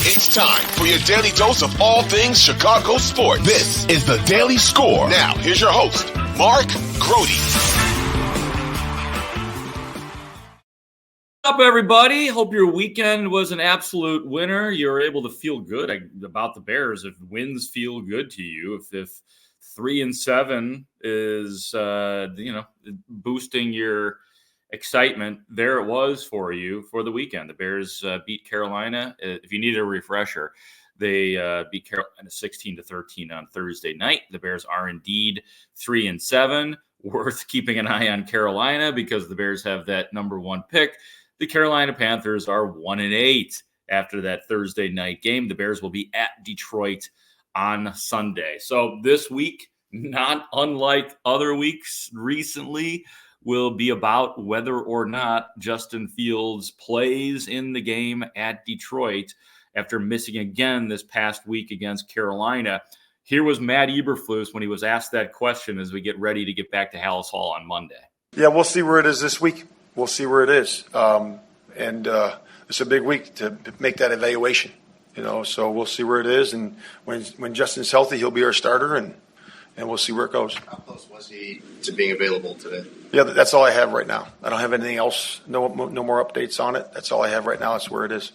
It's time for your daily dose of all things Chicago sports. This is the Daily Score. Now, here's your host, Mark Grote. What's up, everybody? Hope your weekend was an absolute winner. You were able to feel good about the Bears. If wins feel good to you, if 3-7 is boosting your excitement, there it was for you for the weekend. The Bears beat Carolina. If you need a refresher, they beat Carolina 16-13 on Thursday night. The Bears are indeed 3-7. Worth keeping an eye on Carolina because the Bears have that number one pick. The Carolina Panthers are 1-8 after that Thursday night game. The Bears will be at Detroit on Sunday. So this week, not unlike other weeks recently, will be about whether or not Justin Fields plays in the game at Detroit after missing again this past week against Carolina. Here was Matt Eberflus when he was asked that question as we get ready to get back to Haugh Hall on Monday. Yeah, we'll see where it is this week. We'll see where it is. It's a big week to make that evaluation, so we'll see where it is. And when Justin's healthy, he'll be our starter, and we'll see where it goes. How close was he to being available today? Yeah, that's all I have right now. I don't have anything else, no more updates on it. That's all I have right now. That's where it is.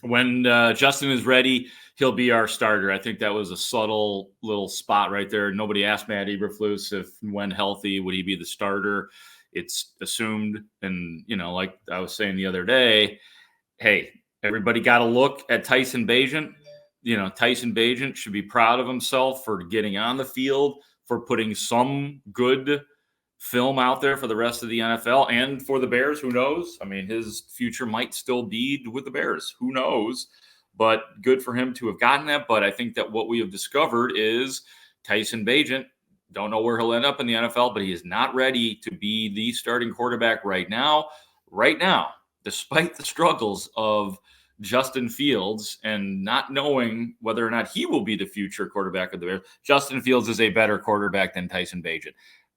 When Justin is ready, he'll be our starter. I think that was a subtle little spot right there. Nobody asked Matt Eberflus if when healthy, would he be the starter? It's assumed, and, like I was saying the other day, hey, everybody got to look at Tyson Bagent. Tyson Bagent should be proud of himself for getting on the field, for putting some good film out there for the rest of the NFL and for the Bears. Who knows? I mean, his future might still be with the Bears. Who knows? But good for him to have gotten that. But I think that what we have discovered is Tyson Bagent, don't know where he'll end up in the NFL, but he is not ready to be the starting quarterback right now. Right now, despite the struggles of Justin Fields and not knowing whether or not he will be the future quarterback of the Bears, Justin Fields is a better quarterback than Tyson Bagent.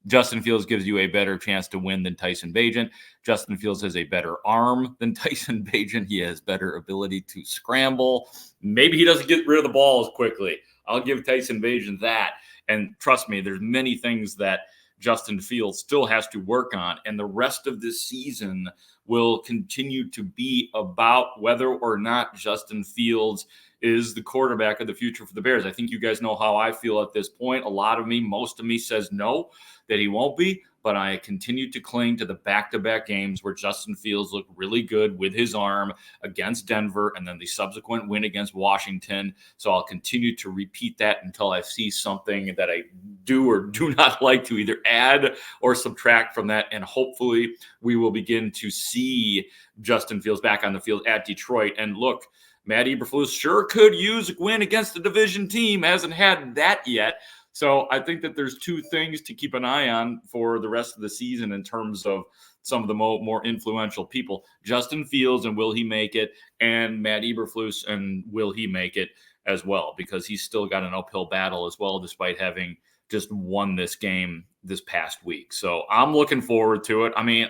Justin Fields gives you a better chance to win than Tyson Bagent. Justin Fields has a better arm than Tyson Bagent. He has better ability to scramble. Maybe he doesn't get rid of the ball as quickly. I'll give Tyson Bagent that. And trust me, there's many things that Justin Fields still has to work on. And the rest of this season will continue to be about whether or not Justin Fields is the quarterback of the future for the Bears. I think you guys know how I feel at this point. Most of me says no, that he won't be. But I continue to cling to the back-to-back games where Justin Fields looked really good with his arm against Denver and then the subsequent win against Washington. So I'll continue to repeat that until I see something that I do or do not like to either add or subtract from that. And hopefully we will begin to see Justin Fields back on the field at Detroit. And look, Matt Eberflus sure could use a win against the division team. Hasn't had that yet. So I think that there's two things to keep an eye on for the rest of the season in terms of some of the more influential people. Justin Fields and will he make it, and Matt Eberflus and will he make it as well, because he's still got an uphill battle as well, despite having just won this game this past week. So I'm looking forward to it. I mean,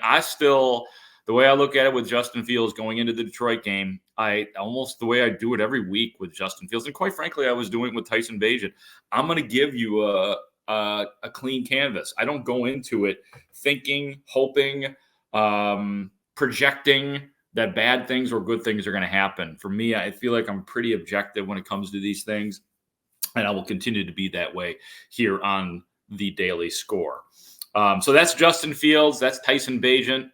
the way I look at it with Justin Fields going into the Detroit game, the way I do it every week with Justin Fields, and quite frankly, I was doing it with Tyson Bagent. I'm going to give you a clean canvas. I don't go into it thinking, hoping, projecting that bad things or good things are going to happen. For me, I feel like I'm pretty objective when it comes to these things, and I will continue to be that way here on the Daily Score. So that's Justin Fields. That's Tyson Bagent.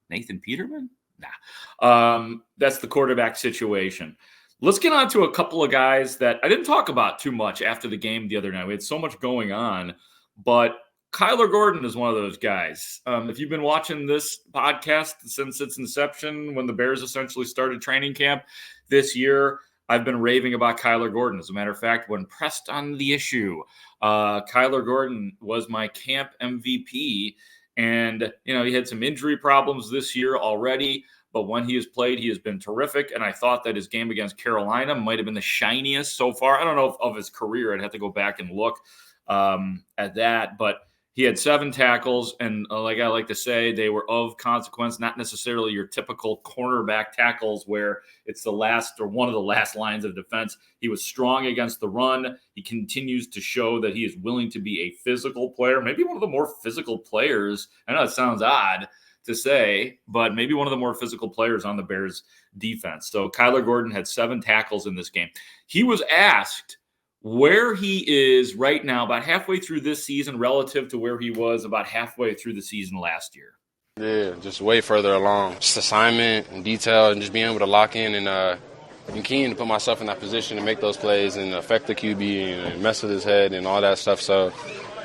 Nathan Peterman? Nah. That's the quarterback situation. Let's get on to a couple of guys that I didn't talk about too much after the game the other night. We had so much going on, but Kyler Gordon is one of those guys. If you've been watching this podcast since its inception, when the Bears essentially started training camp this year, I've been raving about Kyler Gordon. As a matter of fact, when pressed on the issue, Kyler Gordon was my camp MVP. And, he had some injury problems this year already, but when he has played, he has been terrific. And I thought that his game against Carolina might have been the shiniest so far. I don't know if of his career. I'd have to go back and look at that. But He had 7 tackles, and like I like to say, they were of consequence, not necessarily your typical cornerback tackles where it's the last or one of the last lines of defense. He was strong against the run. He continues to show that he is willing to be a physical player, maybe one of the more physical players. I know it sounds odd to say, but maybe one of the more physical players on the Bears defense. So Kyler Gordon had 7 tackles in this game. He was asked where he is right now, about halfway through this season relative to where he was about halfway through the season last year. Yeah, just way further along. Just assignment and detail and just being able to lock in and keen to put myself in that position to make those plays and affect the QB and mess with his head and all that stuff. So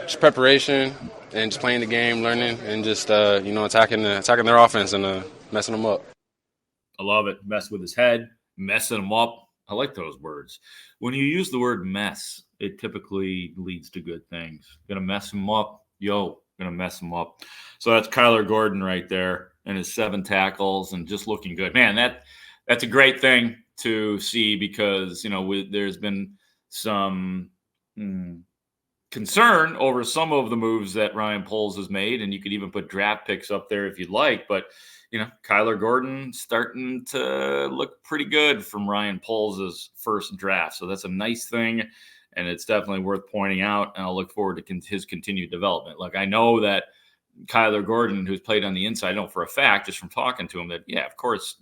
just preparation and just playing the game, learning, and just, attacking their offense and messing them up. I love it. Mess with his head, messing him up. I like those words. When you use the word mess, it typically leads to good things. Gonna mess him up. Gonna mess him up. So that's Kyler Gordon right there and his 7 tackles and just looking good. Man, that's a great thing to see because, there's been some concern over some of the moves that Ryan Poles has made, and you could even put draft picks up there if you'd like, but Kyler Gordon starting to look pretty good from Ryan Poles' first draft. So that's a nice thing, and it's definitely worth pointing out, and I'll look forward to his continued development. Look, I know that Kyler Gordon, who's played on the inside, I know for a fact, just from talking to him, that, yeah, of course,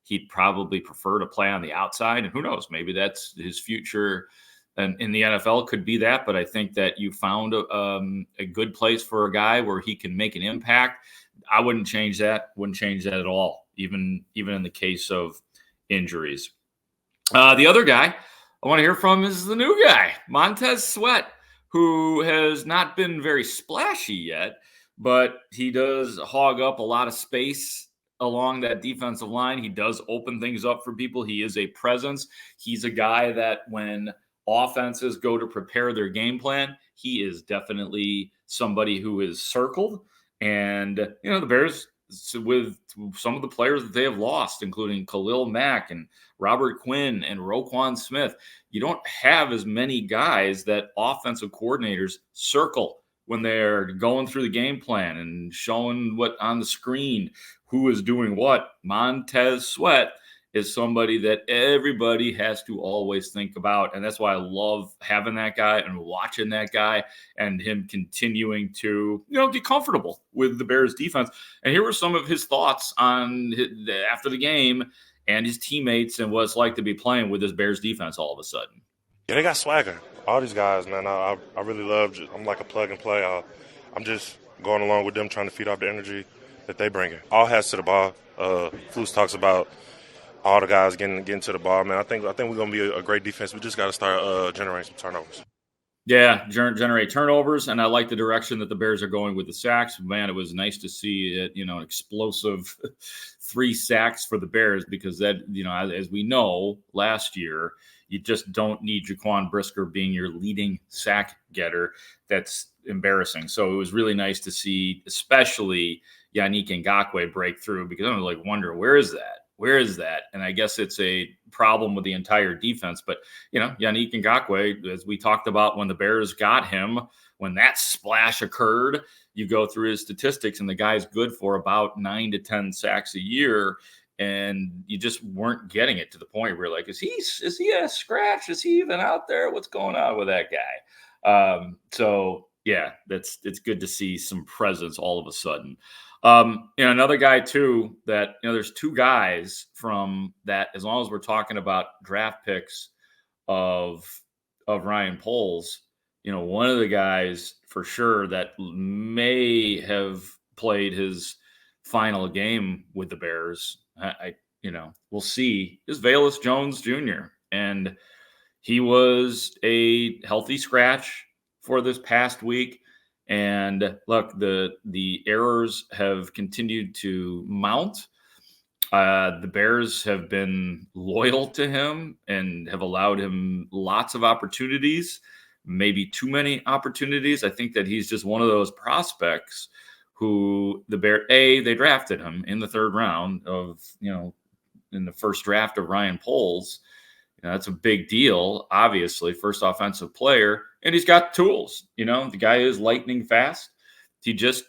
he'd probably prefer to play on the outside, and who knows, maybe that's his future and in the NFL could be that, but I think that you found a good place for a guy where he can make an impact. I wouldn't change that. Wouldn't change that at all, even in the case of injuries. The other guy I want to hear from is the new guy, Montez Sweat, who has not been very splashy yet, but he does hog up a lot of space along that defensive line. He does open things up for people. He is a presence. He's a guy that when offenses go to prepare their game plan, he is definitely somebody who is circled. And, the Bears, with some of the players that they have lost, including Khalil Mack and Robert Quinn and Roquan Smith, you don't have as many guys that offensive coordinators circle when they're going through the game plan and showing what on the screen, who is doing what. Montez Sweat is somebody that everybody has to always think about. And that's why I love having that guy and watching that guy and him continuing to, get comfortable with the Bears defense. And here were some of his thoughts on after the game and his teammates and what it's like to be playing with this Bears defense all of a sudden. Yeah, they got swagger. All these guys, man, I really love. I'm like a plug and play. I'm just going along with them, trying to feed off the energy that they bring in. All hats to the ball. Flus talks about all the guys getting to the ball, man. I think we're going to be a great defense. We just got to start generating some turnovers. Yeah, generate turnovers, and I like the direction that the Bears are going with the sacks. Man, it was nice to see it, an explosive 3 sacks for the Bears because that, as we know, last year, you just don't need Jaquan Brisker being your leading sack getter. That's embarrassing. So it was really nice to see, especially Yannick Ngakoue break through because I'm wonder, where is that? Where is that? And I guess it's a problem with the entire defense. But, Yannick Ngakoue, as we talked about when the Bears got him, when that splash occurred, you go through his statistics, and the guy's good for about 9 to 10 sacks a year. And you just weren't getting it to the point where is he a scratch? Is he even out there? What's going on with that guy? So, yeah, it's good to see some presence all of a sudden. Another guy too that, there's 2 guys from that, as long as we're talking about draft picks of Ryan Poles, one of the guys for sure that may have played his final game with the Bears, we'll see, is Velus Jones Jr. And he was a healthy scratch for this past week. And look, the errors have continued to mount. The Bears have been loyal to him and have allowed him lots of opportunities, maybe too many opportunities. I think that he's just one of those prospects who they drafted him in the 3rd round of, in the first draft of Ryan Poles. That's a big deal, obviously, first offensive player, and he's got tools. The guy is lightning fast. He just,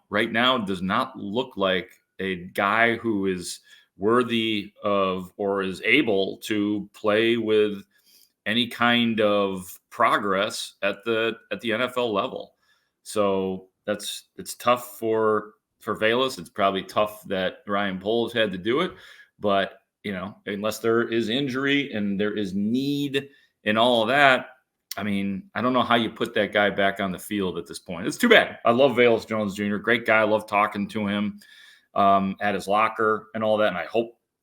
right now does not look like a guy who is worthy of or is able to play with any kind of progress at the NFL level. So it's tough for Velus. It's probably tough that Ryan Poles had to do it, but unless there is injury and there is need and all of that, I mean, I don't know how you put that guy back on the field at this point. It's too bad. I love Velus Jones Jr. Great guy. I love talking to him at his locker and all that, and I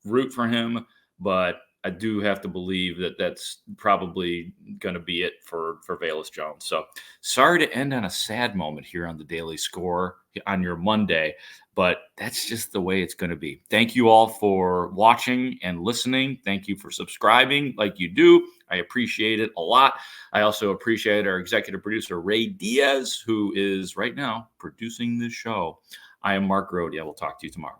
root for him, but I do have to believe that that's probably going to be it for Velus Jones. So sorry to end on a sad moment here on the Daily Score on your Monday, but that's just the way it's going to be. Thank you all for watching and listening. Thank you for subscribing like you do. I appreciate it a lot. I also appreciate our executive producer, Ray Diaz, who is right now producing this show. I am Mark Grote. I will talk to you tomorrow.